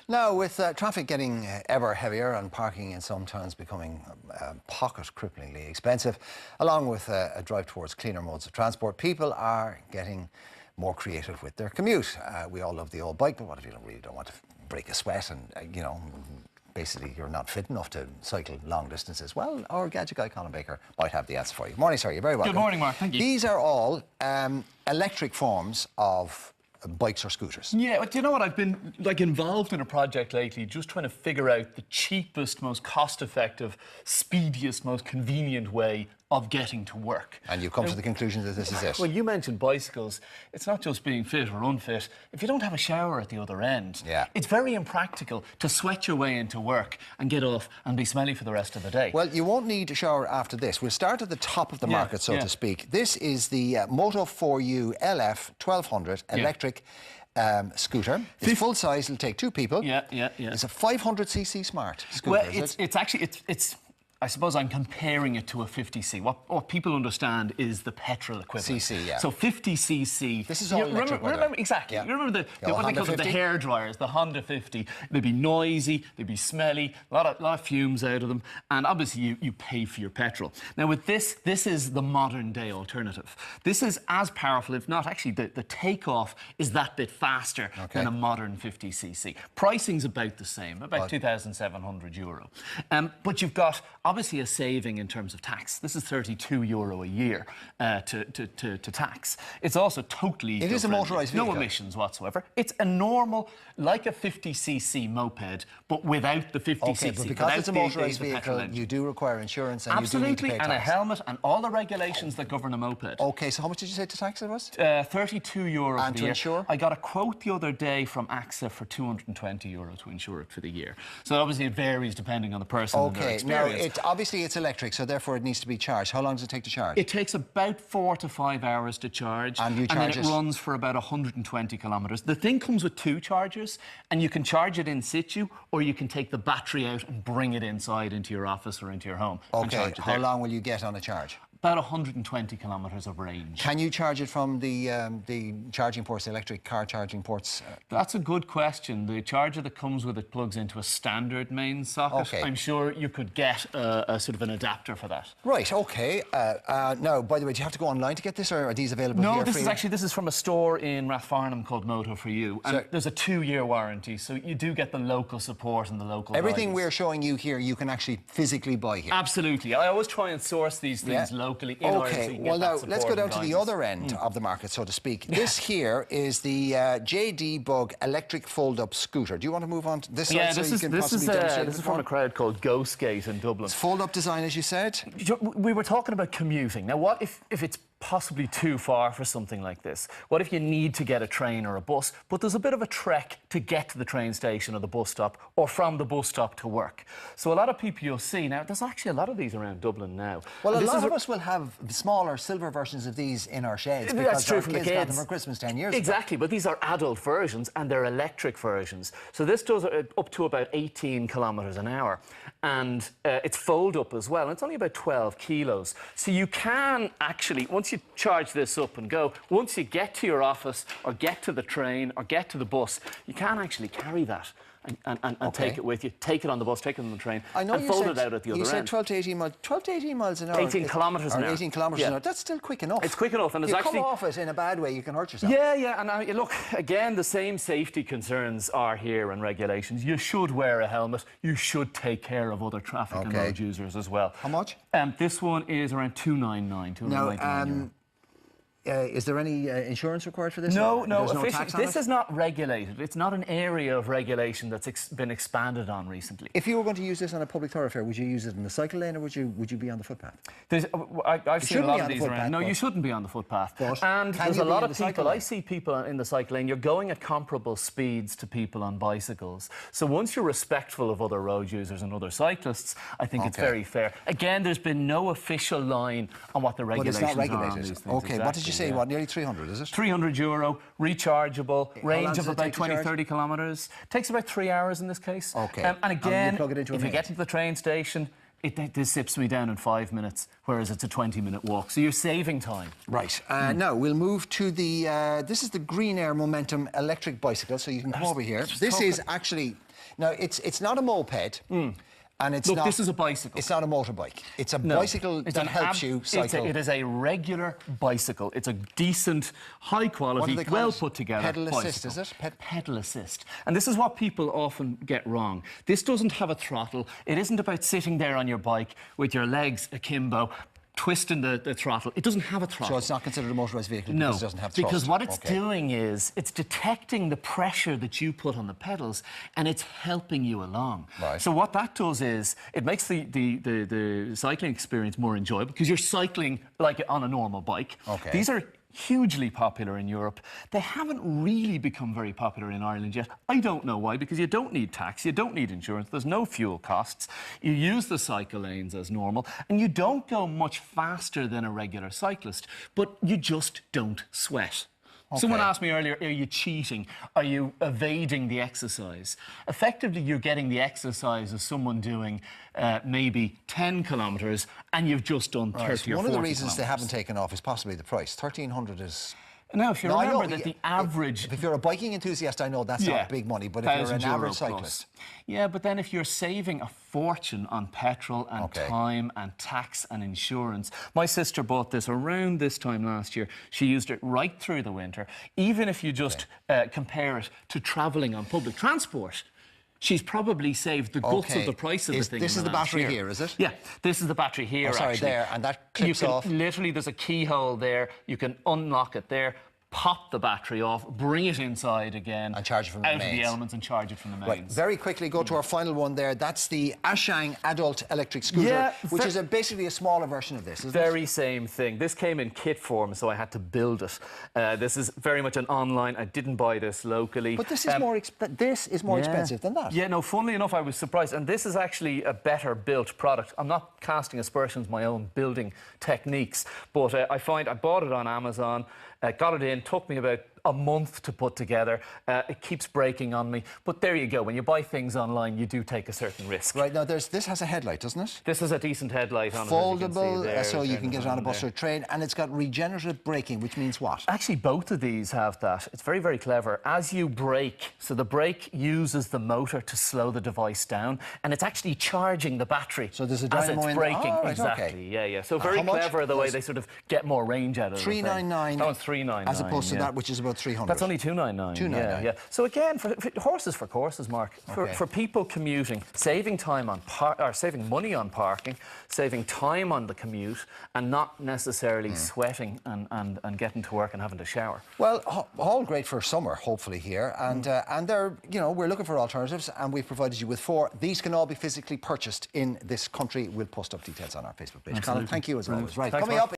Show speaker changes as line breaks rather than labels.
Now, with traffic getting ever heavier and parking in some towns becoming pocket-cripplingly expensive, along with a drive towards cleaner modes of transport, people are getting more creative with their commute. We all love the old bike, but what if you really don't want to break a sweat and, you know, basically you're not fit enough to cycle long distances? Well, our Gadget guy, Colin Baker, might have the answer for you. Morning, sir. You're very welcome.
Good morning, Mark. Thank you.
These are all electric forms of bikes or scooters.
Yeah, but you know what? I've been involved in a project lately, just trying to figure out the cheapest, most cost-effective, speediest, most convenient way of getting to work.
And you've come to the conclusion that this is it.
Well, you mentioned bicycles. It's not just being fit or unfit. If you don't have a shower at the other end, it's very impractical to sweat your way into work and get off and be smelly for the rest of the day.
Well, you won't need a shower after this. We'll start at the top of the market, so to speak. This is the Moto4U LF 1200 electric scooter. It's full size. It'll take two people. It's a 500cc smart scooter.
Well, it's actually I suppose I'm comparing it to a 50c. What people understand is the petrol equivalent.
CC, yeah.
So 50cc.
This is all electric.
Remember exactly. You remember what they call the hair dryers, the Honda 50. They'd be noisy, they'd be smelly, a lot of fumes out of them, and obviously you pay for your petrol. Now with this is the modern day alternative. This is as powerful, if not actually the takeoff is that bit faster than a modern 50cc. Pricing's about the same, about €2,700. But you've got obviously a saving in terms of tax. This is €32 a year to tax. It's also totally
It is a motorised vehicle.
No emissions whatsoever. It's a normal, like a 50cc moped, but without the 50cc.
Okay, but because it's a motorised vehicle, you do require insurance and you do need to pay tax.
And a helmet and all the regulations that govern a moped.
Okay, so how much did you say to tax it was?
€32
and to insure?
I got a quote the other day from AXA for €220 to insure it for the year. So obviously it varies depending on the person and their experience.
Obviously it's electric, so therefore it needs to be charged. How long does it take to charge?
It takes about 4 to 5 hours to charge.
And you charge
then it runs for about 120 kilometres. The thing comes with two chargers, and you can charge it in situ, or you can take the battery out and bring it inside into your office or into your home.
Okay, how long will you get on a charge?
About 120 kilometres of range.
Can you charge it from the charging ports, the electric car charging ports?
That's a good question. The charger that comes with it plugs into a standard main socket.
Okay.
I'm sure you could get a sort of an adapter for that.
Right, okay. Now, by the way, do you have to go online to get this, or are these available here?
No, this is from a store in Rathfarnham called Moto4U. And there's a 2-year warranty, so you do get the local support and the local
Everything
guidance.
we're showing you here, you can actually physically buy here.
Absolutely. I always try and source these things locally.
Okay, well now let's go down to the other end of the market, so to speak. This here is the JD Bug electric fold-up scooter. Do you want to move on to this side so you can possibly demonstrate
this is from a crowd called Ghostgate in Dublin.
It's fold-up design, as you said.
We were talking about commuting. Now, what if it's possibly too far for something like this? What if you need to get a train or a bus, but there's a bit of a trek to get to the train station or the bus stop, or from the bus stop to work? So a lot of people you'll see now, there's actually a lot of these around Dublin now.
Well, a lot of us will have smaller silver versions of these in our sheds
because
our kids got them for Christmas 10 years ago.
Exactly, but these are adult versions and they're electric versions. So this does up to about 18 kilometres an hour, and it's fold up as well, and it's only about 12 kilos. So you can actually, once you charge this up and go, once you get to your office or get to the train or get to the bus, you can actually carry that and take it with you, take it on the bus, take it on the train, and fold it out at the other end.
You said 12 to 18 miles. 12 to 18 miles an hour.
18 kilometres an hour.
18 kilometres an hour. That's still quick enough.
It's quick enough, and
it's actually... You come off it in a bad way, you can hurt yourself.
Yeah, and look, again, the same safety concerns are here and regulations. You should wear a helmet. You should take care of other traffic and road users as well.
How much?
This one is around €299.
Now, is there any insurance required for this?
No,
this
is not regulated. It's not an area of regulation that's been expanded on recently.
If you were going to use this on a public thoroughfare, would you use it in the cycle lane, or would you be on the footpath?
I've seen a lot of these around. No, you shouldn't be on the footpath. And there's a lot of people. I see people in the cycle lane. You're going at comparable speeds to people on bicycles. So once you're respectful of other road users and other cyclists, I think it's very fair. Again, there's been no official line on what the regulations are.
But it's not regulated. Okay, what did you say? What, nearly 300, is it?
€300, rechargeable, range of about 20-30 kilometres. Takes about 3 hours in this case.
Okay.
And again,
plug it into
if you get into the train station, this zips me down in 5 minutes, whereas it's a 20-minute walk. So you're saving time.
Right. Now, we'll move to the... this is the Green Air Momentum electric bicycle, so you can come over here. This is actually... Now, it's not a moped. And it's
Look, this is a bicycle.
It's not a motorbike. It's a bicycle that helps you cycle.
It is a regular bicycle. It's a decent, high quality, well put together
pedal
bicycle.
assist, is it?
Pedal assist. And this is what people often get wrong. This doesn't have a throttle. It isn't about sitting there on your bike with your legs akimbo, twisting the throttle. It doesn't have a throttle.
So it's not considered a motorised vehicle
no,
because it doesn't have thrust.
because what it's doing is it's detecting the pressure that you put on the pedals and it's helping you along.
Right.
So what that does is it makes the cycling experience more enjoyable because you're cycling like on a normal bike.
Okay.
These are hugely popular in Europe. They haven't really become very popular in Ireland yet. I don't know why, because you don't need tax, you don't need insurance, there's no fuel costs. You use the cycle lanes as normal, and you don't go much faster than a regular cyclist, but you just don't sweat. Okay. Someone asked me earlier, are you cheating? Are you evading the exercise? Effectively, you're getting the exercise of someone doing maybe 10 kilometres and you've just done 30 or 40
One of the reasons
kilometres.
They haven't taken off is possibly the price. 1,300 is...
Now, if you remember that the average...
If you're a biking enthusiast, I know that's not big money, but if you're an average cyclist...
Yeah, but then if you're saving a fortune on petrol and time and tax and insurance... My sister bought this around this time last year. She used it right through the winter. Even if you just compare it to travelling on public transport... She's probably saved the guts of the price of the thing.
This is the battery here, is it?
Yeah, this is the battery here,
actually. There, and that clips off.
Literally, there's a keyhole there. You can unlock it there, pop the battery off, bring it inside again.
And charge it from the mains.
Out of the elements and charge it from the mains.
Right, very quickly go to our final one there. That's the Ashang adult electric scooter, which is basically a smaller version of this, isn't it?
Very same thing. This came in kit form, so I had to build it. This is very much an online. I didn't buy this locally.
But this is more expensive than that.
Yeah, no, funnily enough, I was surprised. And this is actually a better built product. I'm not casting aspersions on my own building techniques, but I bought it on Amazon, got it in, took me about a month to put together. It keeps breaking on me. But there you go. When you buy things online, you do take a certain risk.
Right, now this has a headlight, doesn't it?
This has a decent headlight on it.
Foldable, so you can get it on a bus or a train, and it's got regenerative braking, which means what?
Actually, both of these have that. It's very, very clever. As you brake, so the brake uses the motor to slow the device down, and it's actually charging the battery.
So there's a dynamo in
braking.
Oh, right,
exactly.
okay.
Yeah. So very clever the way they sort of get more range out of it.
$399.
That one's $399.
As opposed to that, which is about $300.
That's only $299.
$299.
Yeah. So again, for horses for courses, Mark. For people commuting, saving time on saving money on parking, saving time on the commute, and not necessarily sweating and getting to work and having to shower.
Well, all great for summer, hopefully here, and they're we're looking for alternatives, and we've provided you with 4. These can all be physically purchased in this country. We'll post up details on our Facebook page. Colin, thank you as always. Right, coming up.